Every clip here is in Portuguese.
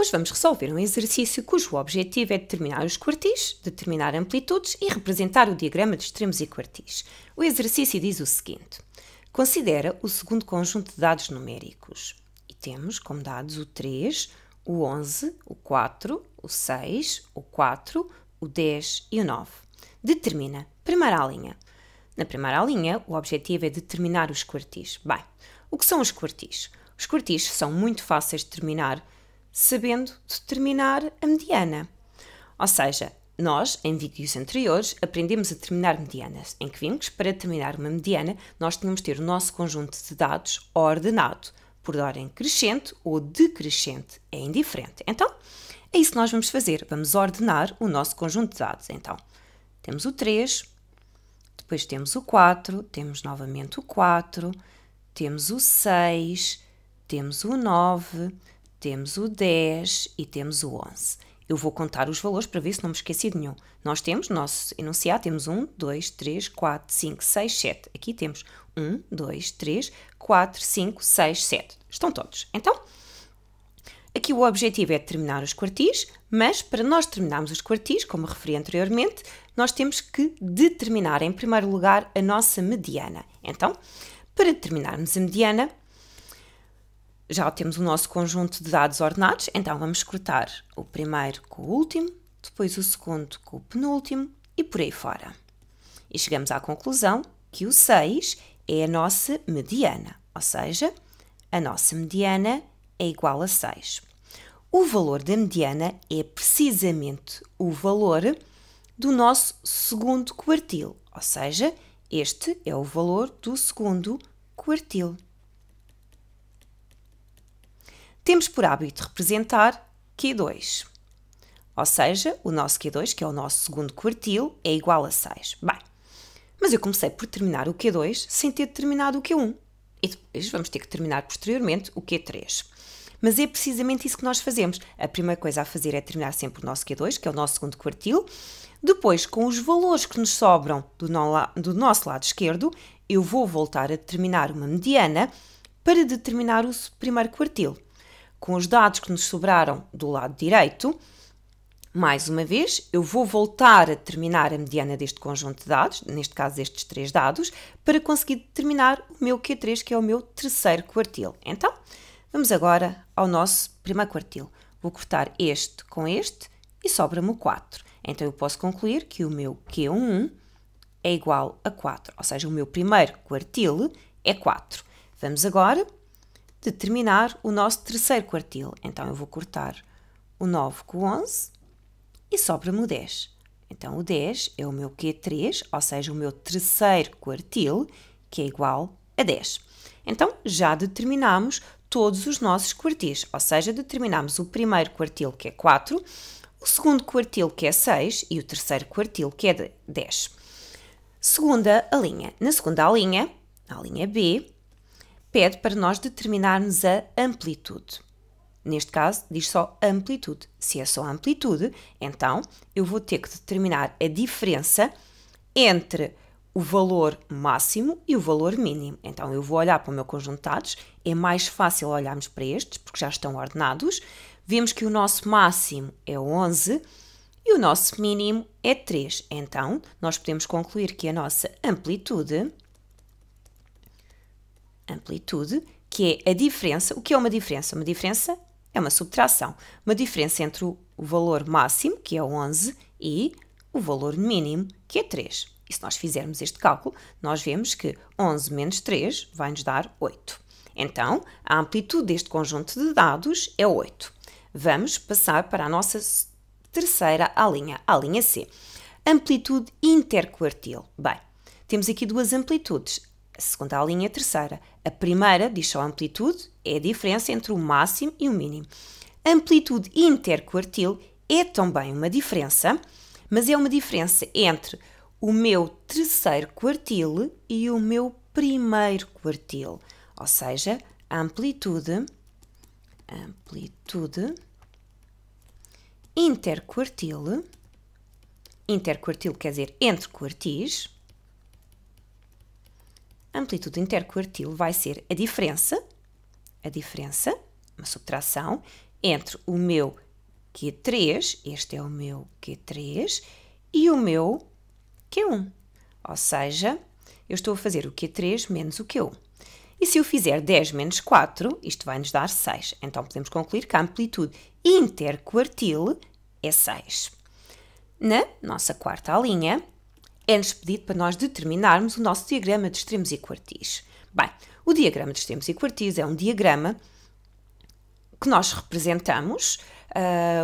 Nós vamos resolver um exercício cujo objetivo é determinar os quartis, determinar amplitudes e representar o diagrama de extremos e quartis. O exercício diz o seguinte: considera o segundo conjunto de dados numéricos. E temos como dados o 3, o 11, o 4, o 6, o 4, o 10 e o 9. Determina. Primeira linha. Na primeira linha, o objetivo é determinar os quartis. Bem, o que são os quartis? Os quartis são muito fáceis de determinar, sabendo determinar a mediana. Ou seja, nós, em vídeos anteriores, aprendemos a determinar medianas, em que vimos que para determinar uma mediana, nós tínhamos de ter o nosso conjunto de dados ordenado, por ordem crescente ou decrescente, é indiferente. Então, é isso que nós vamos fazer, vamos ordenar o nosso conjunto de dados. Então, temos o 3, depois temos o 4, temos novamente o 4, temos o 6, temos o 9, temos o 10 e temos o 11. Eu vou contar os valores para ver se não me esqueci de nenhum. Nós temos, no nosso enunciado, temos 1, 2, 3, 4, 5, 6, 7. Aqui temos 1, 2, 3, 4, 5, 6, 7. Estão todos. Então, aqui o objetivo é determinar os quartis, mas para nós determinarmos os quartis, como referi anteriormente, nós temos que determinar, em primeiro lugar, a nossa mediana. Então, para determinarmos a mediana, já temos o nosso conjunto de dados ordenados, então vamos cortar o primeiro com o último, depois o segundo com o penúltimo e por aí fora. E chegamos à conclusão que o 6 é a nossa mediana, ou seja, a nossa mediana é igual a 6. O valor da mediana é precisamente o valor do nosso segundo quartil, ou seja, este é o valor do segundo quartil. Temos por hábito representar Q2, ou seja, o nosso Q2, que é o nosso segundo quartil, é igual a 6. Bem, mas eu comecei por terminar o Q2 sem ter determinado o Q1, e depois vamos ter que terminar posteriormente o Q3. Mas é precisamente isso que nós fazemos. A primeira coisa a fazer é terminar sempre o nosso Q2, que é o nosso segundo quartil. Depois, com os valores que nos sobram do nosso lado esquerdo, eu vou voltar a determinar uma mediana para determinar o primeiro quartil. Com os dados que nos sobraram do lado direito, mais uma vez, eu vou voltar a determinar a mediana deste conjunto de dados, neste caso estes 3 dados, para conseguir determinar o meu Q3, que é o meu terceiro quartil. Então, vamos agora ao nosso primeiro quartil. Vou cortar este com este e sobra-me o 4. Então, eu posso concluir que o meu Q1 é igual a 4, ou seja, o meu primeiro quartil é 4. Vamos agora determinar o nosso terceiro quartil. Então, eu vou cortar o 9 com o 11 e sobra-me o 10. Então, o 10 é o meu Q3, ou seja, o meu terceiro quartil, que é igual a 10. Então, já determinamos todos os nossos quartis, ou seja, determinamos o primeiro quartil, que é 4, o segundo quartil, que é 6, e o terceiro quartil, que é 10. Segunda linha. Na segunda linha, a linha B, pede para nós determinarmos a amplitude. Neste caso, diz só amplitude. Se é só amplitude, então eu vou ter que determinar a diferença entre o valor máximo e o valor mínimo. Então, eu vou olhar para o meu conjunto de dados, é mais fácil olharmos para estes, porque já estão ordenados. Vemos que o nosso máximo é 11 e o nosso mínimo é 3. Então, nós podemos concluir que a nossa amplitude, que é a diferença. O que é uma diferença? Uma diferença é uma subtração. Uma diferença entre o valor máximo, que é 11, e o valor mínimo, que é 3. E se nós fizermos este cálculo, nós vemos que 11 menos 3 vai nos dar 8. Então, a amplitude deste conjunto de dados é 8. Vamos passar para a nossa terceira linha, a linha C. Amplitude interquartil. Bem, temos aqui duas amplitudes. A segunda linha e a terceira. A primeira diz só amplitude, é a diferença entre o máximo e o mínimo. A amplitude interquartil é também uma diferença, mas é uma diferença entre o meu terceiro quartil e o meu primeiro quartil. Ou seja, a amplitude interquartil quer dizer entre quartis, a amplitude interquartil vai ser a diferença, uma subtração, entre o meu Q3, este é o meu Q3, e o meu Q1. Ou seja, eu estou a fazer o Q3 menos o Q1. E se eu fizer 10 menos 4, isto vai nos dar 6. Então, podemos concluir que a amplitude interquartil é 6. Na nossa quarta linha, é-nos pedido para nós determinarmos o nosso diagrama de extremos e quartis. Bem, o diagrama de extremos e quartis é um diagrama que nós representamos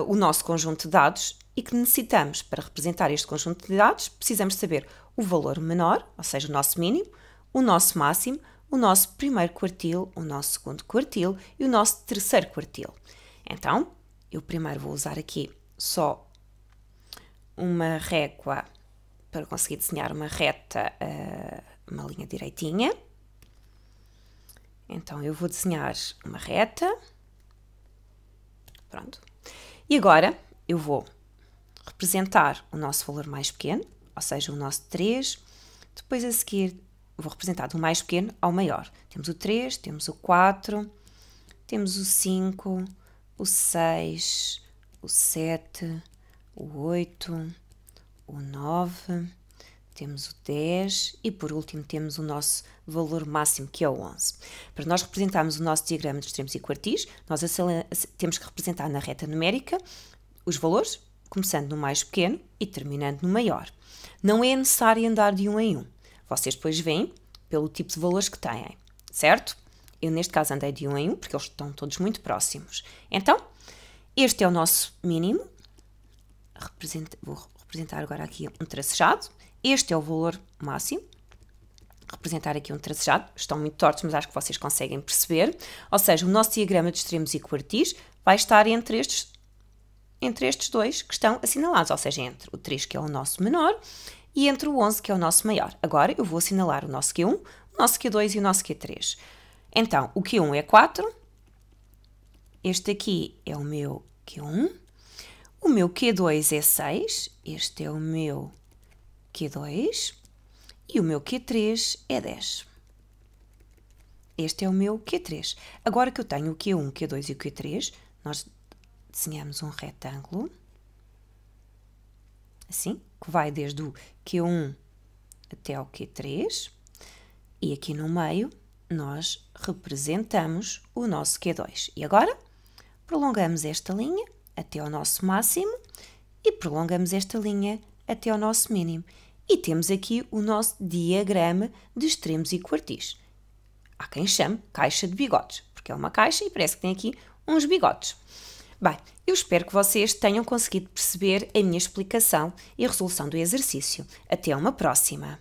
o nosso conjunto de dados e que necessitamos, para representar este conjunto de dados, precisamos saber o valor menor, ou seja, o nosso mínimo, o nosso máximo, o nosso primeiro quartil, o nosso segundo quartil e o nosso terceiro quartil. Então, eu primeiro vou usar aqui só uma régua para conseguir desenhar uma reta, uma linha direitinha. Então, eu vou desenhar uma reta. Pronto. E agora, eu vou representar o nosso valor mais pequeno, ou seja, o nosso 3. Depois, a seguir, vou representar do mais pequeno ao maior. Temos o 3, temos o 4, temos o 5, o 6, o 7, o 8, o 9, temos o 10 e, por último, temos o nosso valor máximo, que é o 11. Para nós representarmos o nosso diagrama de extremos e quartis, nós temos que representar na reta numérica os valores, começando no mais pequeno e terminando no maior. Não é necessário andar de um em um. Vocês depois veem pelo tipo de valores que têm, certo? Eu, neste caso, andei de um em um, porque eles estão todos muito próximos. Então, este é o nosso mínimo. Vou representar agora aqui um tracejado. Este é o valor máximo. Representar aqui um tracejado. Estão muito tortos, mas acho que vocês conseguem perceber. Ou seja, o nosso diagrama de extremos e quartis vai estar entre estes dois que estão assinalados. Ou seja, entre o 3, que é o nosso menor, e entre o 11, que é o nosso maior. Agora, eu vou assinalar o nosso Q1, o nosso Q2 e o nosso Q3. Então, o Q1 é 4. Este aqui é o meu Q1. O meu Q2 é 6. Este é o meu Q2. E o meu Q3 é 10. Este é o meu Q3. Agora que eu tenho o Q1, o Q2 e o Q3, nós desenhamos um retângulo, assim, que vai desde o Q1 até ao Q3. E aqui no meio, nós representamos o nosso Q2. E agora, prolongamos esta linha até ao nosso máximo e prolongamos esta linha até ao nosso mínimo. E temos aqui o nosso diagrama de extremos e quartis. Há quem chame caixa de bigodes, porque é uma caixa e parece que tem aqui uns bigodes. Bem, eu espero que vocês tenham conseguido perceber a minha explicação e a resolução do exercício. Até uma próxima!